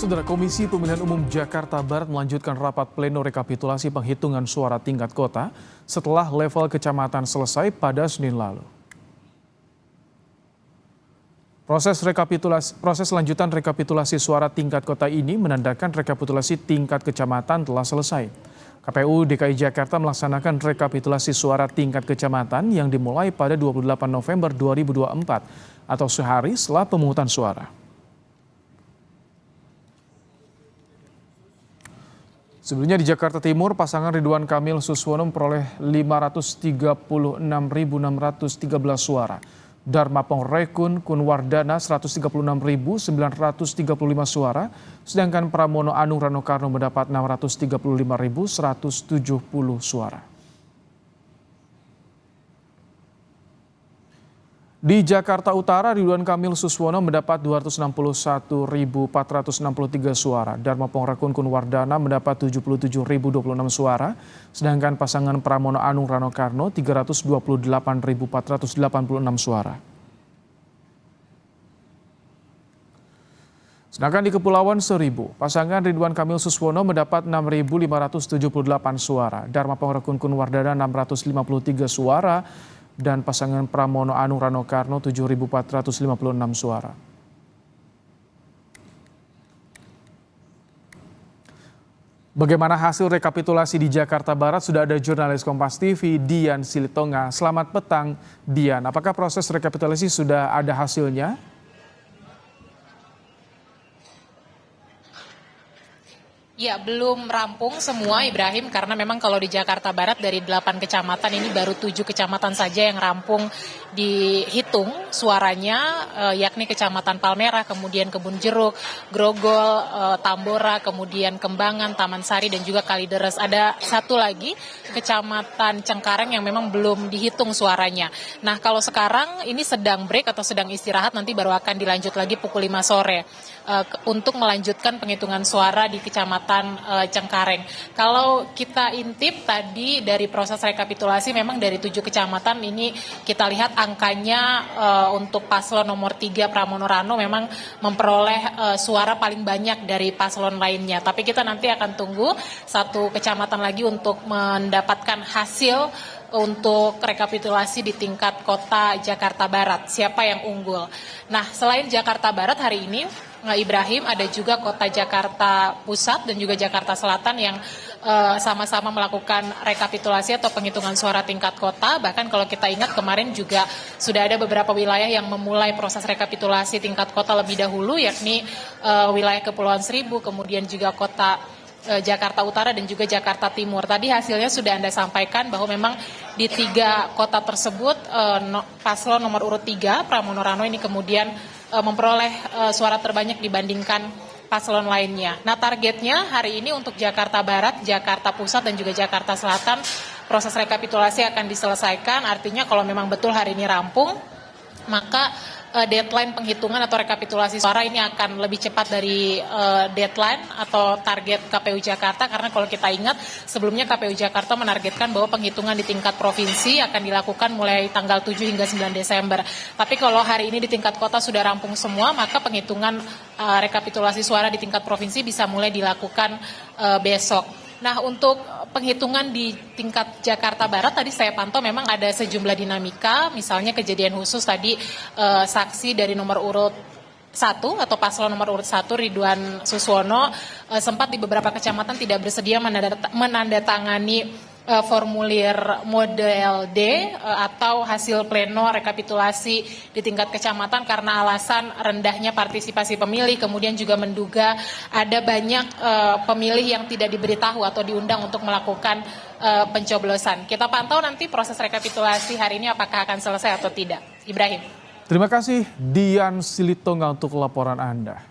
Saudara, Komisi Pemilihan Umum Jakarta Barat melanjutkan rapat pleno rekapitulasi penghitungan suara tingkat kota setelah level kecamatan selesai pada Senin lalu. Proses lanjutan rekapitulasi suara tingkat kota ini menandakan rekapitulasi tingkat kecamatan telah selesai. KPU DKI Jakarta melaksanakan rekapitulasi suara tingkat kecamatan yang dimulai pada 28 November 2024 atau sehari setelah pemungutan suara. Sebelumnya di Jakarta Timur, pasangan Ridwan Kamil Suswono memperoleh 536.613 suara. Dharma Pongrekun Kunwardana 136.935 suara, sedangkan Pramono Anung Rano Karno mendapat 635.170 suara. Di Jakarta Utara, Ridwan Kamil Suswono mendapat 261.463 suara. Dharma Pongrekun Kunwardana mendapat 77.026 suara, sedangkan pasangan Pramono Anung Rano Karno 328.486 suara. Sedangkan di Kepulauan Seribu, pasangan Ridwan Kamil Suswono mendapat 6.578 suara. Dharma Pongrekun Kunwardana 653 suara, dan pasangan Pramono Anung Rano Karno 7.456 suara. Bagaimana hasil rekapitulasi di Jakarta Barat? Sudah ada jurnalis Kompas TV Dian Silitonga. Selamat petang, Dian. Apakah proses rekapitulasi sudah ada hasilnya? Ya, belum rampung semua, Ibrahim, karena memang kalau di Jakarta Barat dari 8 kecamatan ini baru 7 kecamatan saja yang rampung dihitung suaranya, yakni Kecamatan Palmerah, kemudian Kebun Jeruk, Grogol, Tambora, kemudian Kembangan, Taman Sari, dan juga Kalideres. Ada satu lagi, Kecamatan Cengkareng yang memang belum dihitung suaranya. Nah, kalau sekarang ini sedang break atau sedang istirahat, nanti baru akan dilanjut lagi pukul 5 sore untuk melanjutkan penghitungan suara di Kecamatan Cengkareng. Kalau kita intip tadi dari proses rekapitulasi, memang dari 7 kecamatan ini kita lihat angkanya untuk paslon nomor 3 Pramono Rano memang memperoleh suara paling banyak dari paslon lainnya. Tapi kita nanti akan tunggu satu kecamatan lagi untuk mendapatkan hasil untuk rekapitulasi di tingkat kota Jakarta Barat, siapa yang unggul. Nah, selain Jakarta Barat hari ini, Ibrahim, ada juga kota Jakarta Pusat dan juga Jakarta Selatan yang sama-sama melakukan rekapitulasi atau penghitungan suara tingkat kota. Bahkan kalau kita ingat kemarin juga sudah ada beberapa wilayah yang memulai proses rekapitulasi tingkat kota lebih dahulu, yakni wilayah Kepulauan Seribu, kemudian juga kota Jakarta Utara dan juga Jakarta Timur. Tadi hasilnya sudah Anda sampaikan bahwa memang di 3 kota tersebut paslon nomor urut 3 Pramono Rano ini kemudian memperoleh suara terbanyak dibandingkan paslon lainnya. Nah, targetnya hari ini untuk Jakarta Barat, Jakarta Pusat dan juga Jakarta Selatan proses rekapitulasi akan diselesaikan. Artinya kalau memang betul hari ini rampung, maka deadline penghitungan atau rekapitulasi suara ini akan lebih cepat dari deadline atau target KPU Jakarta, karena kalau kita ingat sebelumnya KPU Jakarta menargetkan bahwa penghitungan di tingkat provinsi akan dilakukan mulai tanggal 7 hingga 9 Desember. Tapi kalau hari ini di tingkat kota sudah rampung semua, maka penghitungan rekapitulasi suara di tingkat provinsi bisa mulai dilakukan besok. Nah, untuk penghitungan di tingkat Jakarta Barat tadi saya pantau memang ada sejumlah dinamika, misalnya kejadian khusus tadi saksi dari nomor urut 1 atau paslon nomor urut 1 Ridwan Suswono sempat di beberapa kecamatan tidak bersedia menandatangani formulir model D atau hasil pleno rekapitulasi di tingkat kecamatan karena alasan rendahnya partisipasi pemilih, kemudian juga menduga ada banyak pemilih yang tidak diberitahu atau diundang untuk melakukan pencoblosan. Kita pantau nanti proses rekapitulasi hari ini apakah akan selesai atau tidak. Ibrahim. Terima kasih Dian Silitonga untuk laporan Anda.